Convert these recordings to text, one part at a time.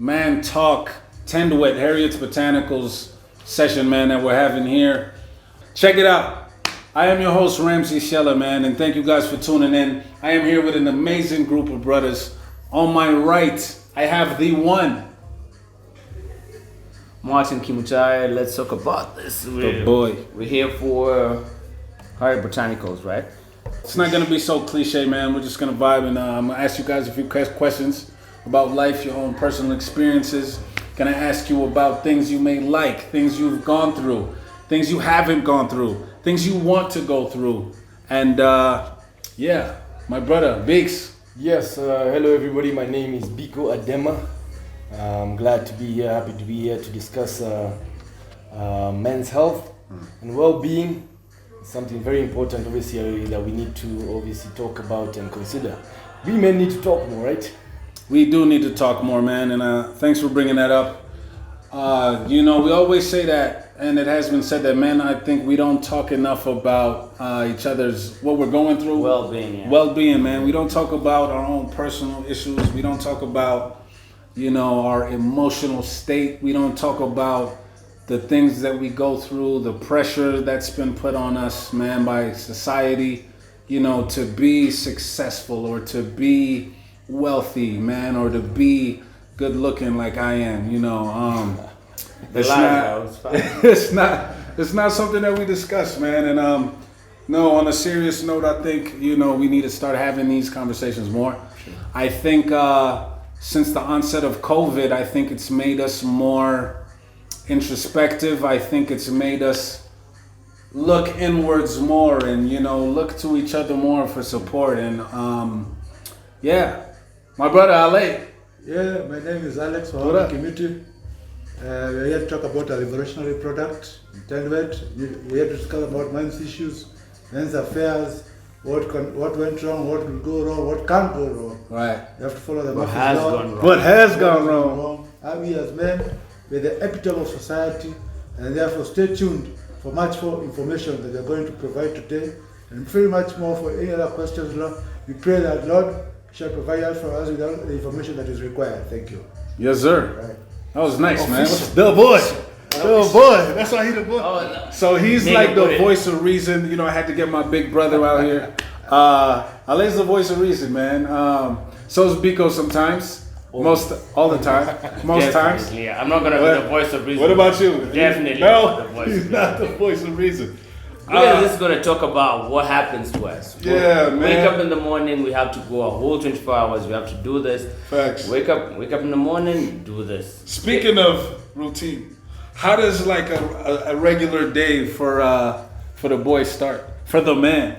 ManTalk, Tendwet, Harriet's Botanicals session, man, that we're having here. Check it out. I am your host, Ramzey Siele, man, and thank you guys for tuning in. I am here with an amazing group of brothers. On my right, I have the one. Martin Kimutai, let's talk about this. The boy. We're here for Harriet Botanicals, right? It's not going to be so cliche, man. We're just going to vibe, and I'm going to ask you guys a few questions about life, your own personal experiences. Going to ask you about things you may like, things you've gone through, things you haven't gone through, things you want to go through. And yeah, my brother, Biggs. Yes, hello everybody. My name is Biko Adema. I'm glad to be here, happy to be here to discuss men's health and well-being. Something very important, obviously, that we need to obviously talk about and consider. We men need to talk more, right? We do need to talk more, man, and thanks for bringing that up. You know, we always say that, and it has been said that, man, I think we don't talk enough about each other's, what we're going through. Well-being, yeah. Well-being, man. We don't talk about our own personal issues. We don't talk about, you know, our emotional state. We don't talk about the things that we go through, the pressure that's been put on us, man, by society, you know, to be successful or to be wealthy, man, or to be good looking like I am, you know. It's not something that we discuss, man. And no, on a serious note, I think, you know, we need to start having these conversations more. Sure. I think since the onset of COVID, I think it's made us more introspective. I think it's made us look inwards more and, you know, look to each other more for support. And yeah, my brother Ale. Yeah, my name is Alex from Kimiti. We're here to talk about a revolutionary product, Tendwet. We're here to discuss about men's issues, men's affairs, what went wrong, what will go wrong, what can't go wrong. Right. You have to follow the What has gone wrong. What has gone wrong. And we as men, we're the epitome of society, and therefore stay tuned for much more information that we're going to provide today, and very much more for any other questions, Lord. We pray that Lord shall provide us for us with all the information that is required. Thank you. Yes, sir. Right. That was nice, man. The boy. The boy. That's why he's the boy. Oh, no. So he's like the voice of reason. You know, I had to get my big brother out here. Ale's the voice of reason, man. So is Biko sometimes. All the time. Most times. Yeah, I'm not gonna be the voice of reason. What about you? Definitely No, not the voice he's of not reason. the voice of reason. We're just gonna talk about what happens to us. Yeah, man. Wake up in the morning, we have to go a whole 24 hours. We have to do this. Facts. Wake up in the morning, do this. Speaking of routine, how does like a regular day for the boy start? For the man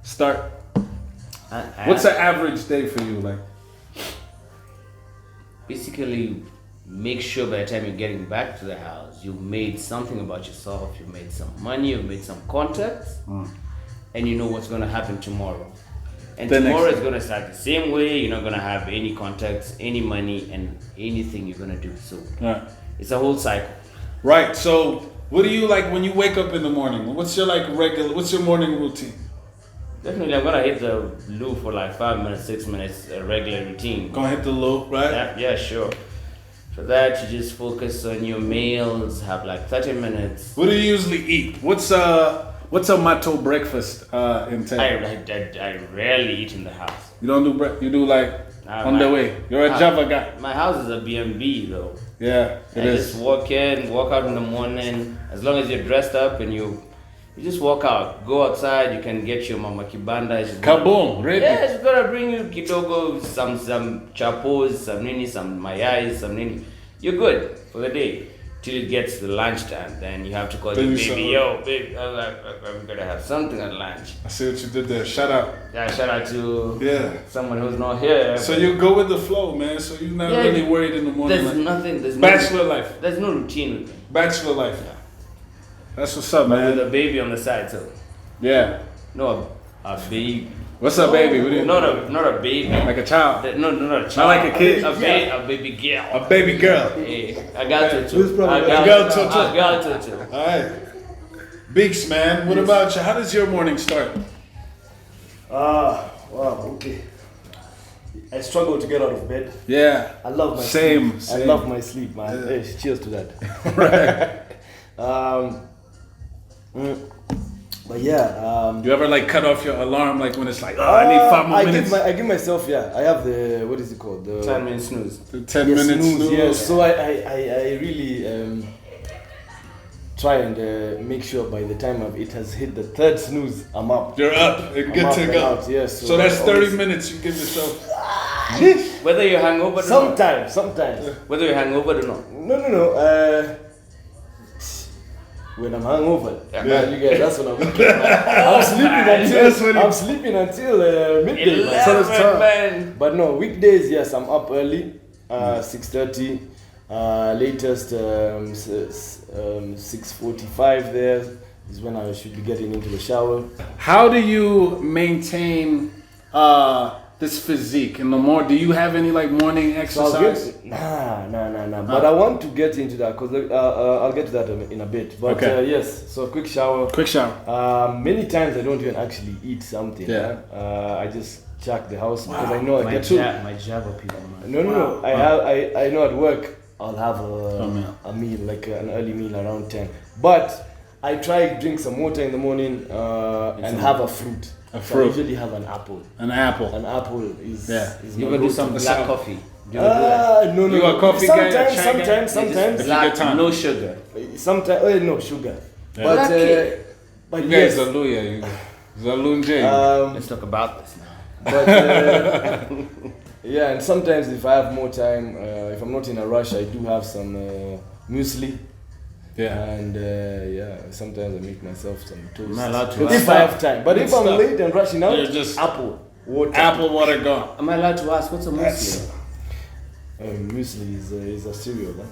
start? What's an average day for you, like? Basically, make sure by the time you're getting back to the house, you've made something about yourself, you've made some money, you've made some contacts, and you know what's going to happen tomorrow. And tomorrow is going to start the same way. You're not going to have any contacts, any money, and anything you're going to do. So it's a whole cycle. Right. So what do you like when you wake up in the morning? What's your what's your morning routine? Definitely, I'm going to hit the loo for like 5 minutes, 6 minutes, a regular routine. Gonna hit the loo, right? Yeah, sure. For that, you just focus on your meals, have like 30 minutes. What do you usually eat? What's a matto breakfast entail? I rarely eat in the house. You don't do breakfast. You do like on the way. You're a Java guy. My house is a B&B though. Yeah, it is. Just walk in, walk out in the morning. As long as you're dressed up and you just walk out. Go outside. You can get your mama kibanda. Kaboom! Ready? Yeah, she's gonna bring you kidogo, some chapos, some nini, some mayais, some nini. You're good for the day. Till it gets to lunchtime, then you have to call your baby. Yo, babe, I'm gonna have something at lunch. I see what you did there. Shout out. Yeah, shout out to someone who's not here. So you go with the flow, man. So you're not really worried in the morning. There's nothing. There's bachelor life. There's no routine with me. Bachelor life. Yeah. That's what's up, man. With a baby on the side, so. Yeah. No, a baby. What's up, baby? What do you not a baby. Like a child. No, not a child. Not like a kid. A baby girl. A baby girl. Hey, I got to Who's too. I got to too. All right. Beaks, man. What about you? How does your morning start? Wow, okay. I struggle to get out of bed. Yeah. I love my Same. sleep. I love my sleep, man. Yeah. Hey, cheers to that. But yeah. You ever like cut off your alarm like when it's like, oh, I need 5 more minutes? I give myself, I have the, what is it called? The 10-minute snooze. The 10 minutes snooze. Yes. So I really try and make sure by the time it has hit the third snooze, I'm up. You're up and good to go. Yes. So that's 30 minutes you give yourself. Whether you're hungover or not. Sometimes. Whether you're hungover or not. No. When I'm hungover, man, you guys, that's when I'm I'm sleeping until midday. Man. So it's tough. Man. But no, weekdays, yes, I'm up early, 6:30, latest 6:45. There is when I should be getting into the shower. How do you maintain this physique in the morning? Do you have any like morning exercise? Nah. But I want to get into that because I'll get to that in a bit. But okay. Yes, so quick shower. Many times I don't even actually eat something. Yeah. I just check the house because I know I get to. My Java people, man. No. I know at work I'll have a meal, like an early meal around 10. But I try to drink some water in the morning and have a fruit. So I usually have an apple. An apple. An apple is. You gonna do some black coffee? No. You a coffee guy? Sometimes. Black, no sugar. Sometimes, no sugar. Yeah. But you yes. guys Zaluya. Zalunje. Let's talk about this now. But yeah, and sometimes if I have more time, if I'm not in a rush, I do have some muesli. Yeah. And sometimes I make myself some toast. Am I allowed to if I have time. But Good if I'm stuff. late and rushing out, You're just apple water. apple water gone. Am I allowed to ask what's a muesli? Muesli is a cereal. Huh?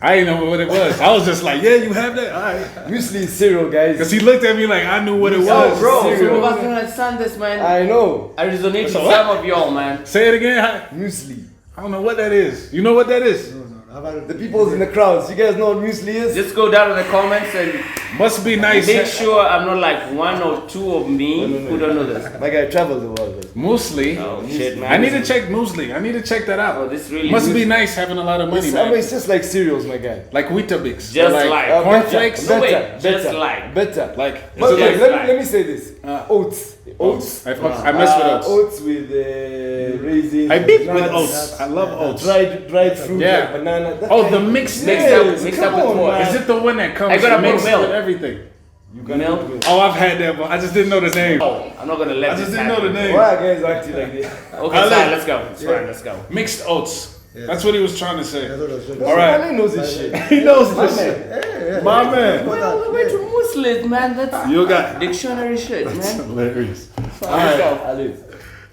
I didn't know what it was. I was just like, yeah, you have that? All right. Muesli is cereal, guys. Because he looked at me like I knew what it was. Yo, bro, Cereal. some of us don't understand this, man. I know. I resonate with So what? some of y'all, man. Say it again. Muesli. I don't know what that is. You know what that is? No. How about The people's in the crowds. You guys know what muesli is? Just go down in the comments and Must be nice. make sure I'm not like one or two of me who don't know this. My guy travels the world. Muesli. Oh shit, man. I need to check muesli. I need to check that out. Oh, this really Must be is- nice having a lot of money, man. It's just like cereals, my guy. Like Weetabix. Just Or like- cornflakes. No, wait, just like. Better. Like, is But it okay, like let me say this. Oats. I mess with oats. Oats with raisins. I beat with nuts, oats. I love oats. Dried fruit, Yeah. like banana. that Oh, kind the of- mixed Mixed yeah. up with what? man. Is it the one that comes I gotta put mixed milk. with everything? You can Milk? do it. Oh, I've had that, but I just didn't know the name. Oh, I'm not gonna let I this just didn't know the happen. name. Why are guys acting like this? Okay, fine, let's go. It's fine, let's go. Mixed oats. Yeah. That's what he was trying to say. I thought it was just- All right. My man knows this shit. He knows My this man. shit. My man. Well, all the way to Muslim, man. That's You got dictionary shit, man. hilarious. So All let's right. go. Alice.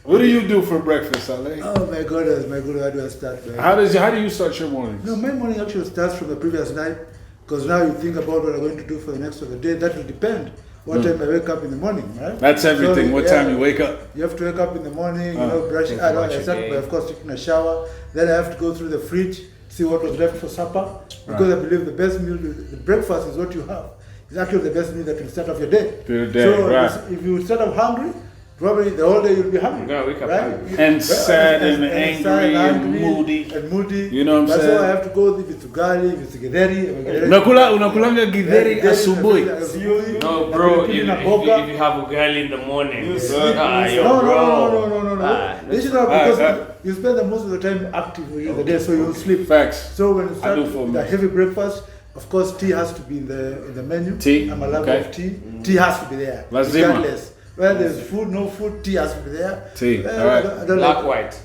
What do you do for breakfast, Ale? Oh my goodness, how do I start, man? How do you start your mornings? No, my morning actually starts from the previous night because now you think about what I'm going to do for the next of the day. That will depend what time I wake up in the morning, right? That's everything. So, What yeah, time you wake up? You have to wake up in the morning, brush. Think I about your start day. by, of course, taking a shower. Then I have to go through the fridge, see what was left for supper. Because I believe the best meal, the breakfast is what you have. It's actually the best meal that will start off your day. Your day, so right. if you start off hungry, probably the whole day you'll be hungry. You're gonna wake up right? hungry. And sad and sad angry and angry moody. And moody. You know what I'm That's saying? why I have to go if it's ugali, if it's githeri. Unakulanga githeri asubuhi. No, bro, if you have ugali in the morning, yo, No, bro. no. This is not because you spend the most of the time active in the day, so you'll sleep. Facts. So when you start do for with me. a heavy breakfast, of course, tea has to be in the menu. Tea? I'm a lover Okay. of tea. Tea has to be there. Lazima. Regardless. Whether there's food, no food, tea has to be there. Tea, alright. I don't Black, like, white.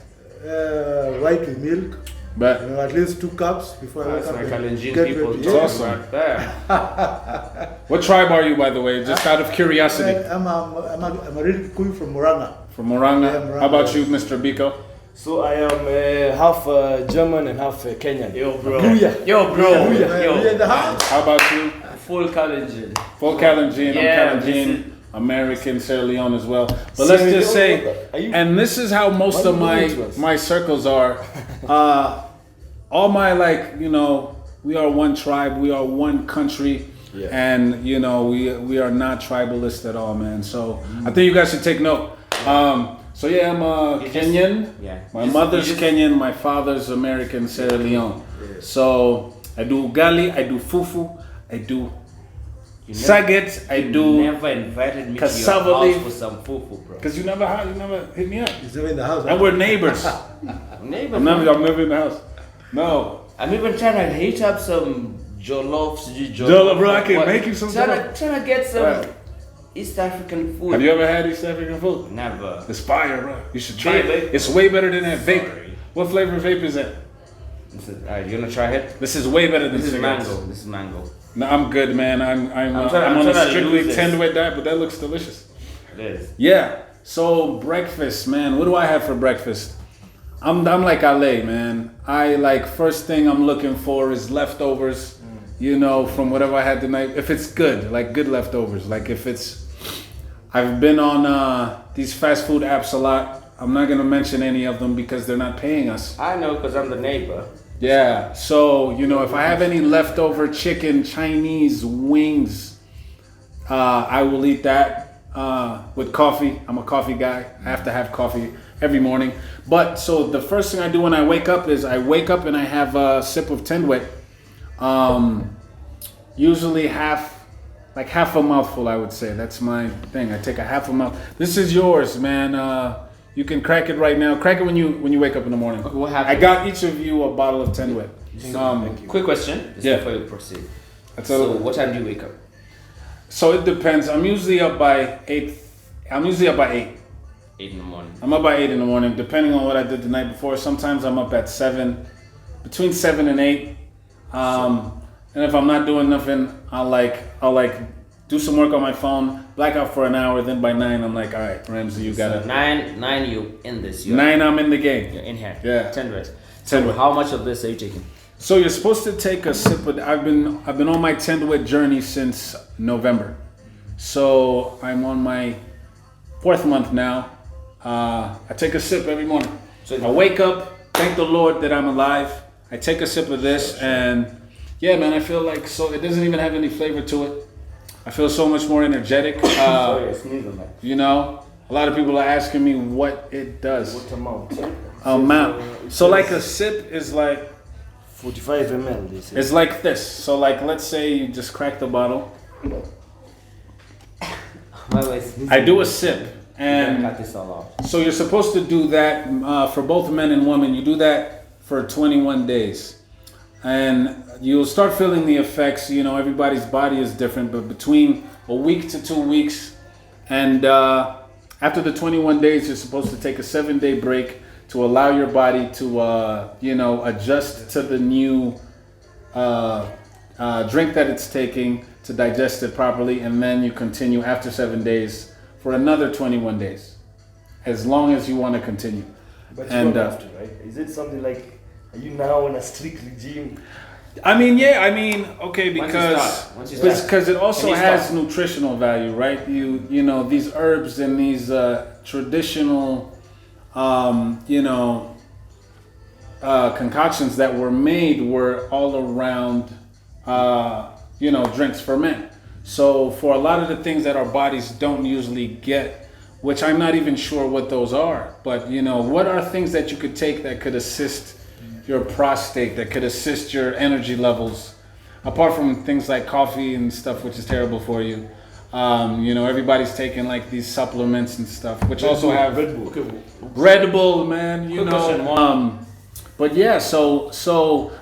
white with milk. But At least 2 cups before I wake That's up. my and Kalenjin get people ready. talking awesome. right there. what tribe are you, by the way? Just out of curiosity. I'm a real Kikuyu from Moranga. From Moranga. Yeah, Moranga. How about you, Mr. Biko? So I am half German and half Kenyan. Yo, bro. Booyah. Yo, bro. We in the house. How about you? Full Kalenjin. Full Kalenjin. Yeah, I'm this Kalenjin. American, Sierra Leone as well. But let's just say, and this is how most of my circles are. All my we are one tribe, we are one country, and we are not tribalist at all, man. So I think you guys should take note. So yeah, I'm You just- Kenyan. yeah. My You mother's just- Kenyan. My father's American, Sierra Leone. So I do ugali, I do fufu, I do You saget, I you do. never invited me to your cassava house leaf. for some fufu, bro. Cause you never hit me up. He's never in the house. And we're neighbors. Neighbor, I'm never in the house. No. I'm even trying to heat up some jollof. Jollof, bro, I can make you some Trying to get some Right. East African food. Have you ever had East African food? Never. It's fire, bro. You should try Vape. it. It's way better than that vape. Sorry. What flavor vape is that? Alright, you gonna try it? This is way better than This is cigarettes. mango. This is mango. No, I'm good, man. I'm I'm on trying a to strictly lose this. Tendwet diet, but that looks delicious. It is. Yeah. So breakfast, man. What do I have for breakfast? I'm like Ale, man. I like first thing I'm looking for is leftovers, you know, from whatever I had the night. If it's good, like good leftovers. Like if it's, I've been on these fast food apps a lot. I'm not gonna mention any of them because they're not paying us. I know because I'm the neighbor. Yeah. So you know, if I have any leftover chicken, Chinese wings, I will eat that with coffee. I'm a coffee guy. I have to have coffee every morning. But so the first thing I do when I wake up is I wake up and I have a sip of Tendwet. Usually half a mouthful, I would say. That's my thing. I take a half a mouth. This is yours, man. You can crack it right now. Crack it when you wake up in the morning. What I happened? got each of you a bottle of Tendwet. Quick question. Just Yeah. before you proceed. That's So, all. what time do you wake up? So it depends. I'm usually up by 8. 8 in the morning. I'm up by 8 in the morning, depending on what I did the night before. Sometimes I'm up at 7, between 7 and 8. And if I'm not doing nothing, I'll do some work on my phone, black out for an hour. Then by 9, I'm like, all right, Ramsey, you gotta. So 9 you in this. You're, 9, I'm in the game. You're in here. Yeah. 10 rest. So Tendwet. how much of this are you taking? So you're supposed to take a sip of. I've been on my Tendwet journey since November. So I'm on my 4th month now. I take a sip every morning. So- I wake up, thank the Lord that I'm alive. I take a sip of this, and yeah, man, I feel like so. It doesn't even have any flavor to it. I feel so much more energetic. Sorry, I sneezed on that. You know, a lot of people are asking me what it does. What amount? Amount. So like a sip is like 45 ml. They say. it's like this. So like let's say you just crack the bottle. I do a sip, And and cut this all off. so you're supposed to do that for both men and women. You do that for 21 days, and you'll start feeling the effects. You know, everybody's body is different, but between a week to 2 weeks, and after the 21 days, you're supposed to take a 7-day break to allow your body to, adjust to the new drink that it's taking, to digest it properly, and then you continue after 7 days for another 21 days, as long as you want to continue. But you And, don't have to, right? Is it something like, are you now on a strict regime? Okay, Once you start. because it also Can you has stop? nutritional value, right? You know these herbs and these traditional, concoctions that were made were all around, drinks for men. So for a lot of the things that our bodies don't usually get, which I'm not even sure what those are, but what are things that you could take that could assist your prostate, that could assist your energy levels, apart from things like coffee and stuff, which is terrible for you. Everybody's taking like these supplements and stuff, which also have Red Bull, man. Quick question, But yeah, so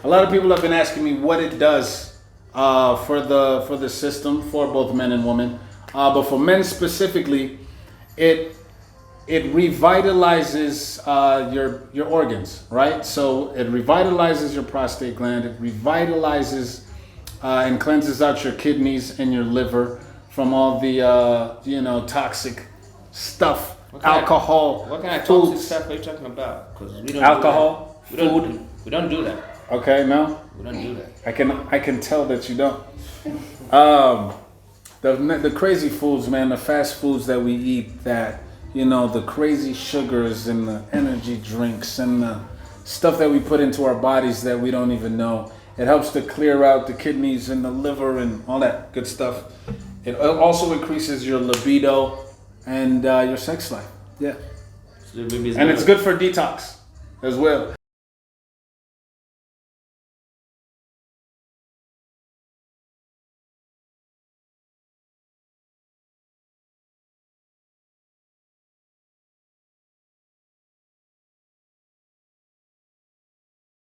a lot of people have been asking me what it does for the system for both men and women, but for men specifically, it revitalizes your organs, right? So it revitalizes your prostate gland. It revitalizes and cleanses out your kidneys and your liver from all the toxic stuff, alcohol, What kind of foods. toxic stuff are you talking about? Because we don't Alcohol, do that. food. We don't do that. Okay, no, We don't do that. I can tell that you don't. The crazy foods, man, the fast foods that we eat, that the crazy sugars and the energy drinks and the stuff that we put into our bodies that we don't even know. It helps to clear out the kidneys and the liver and all that good stuff. It also increases your libido and your sex life. Yeah. The baby's And gonna- it's good for detox as well.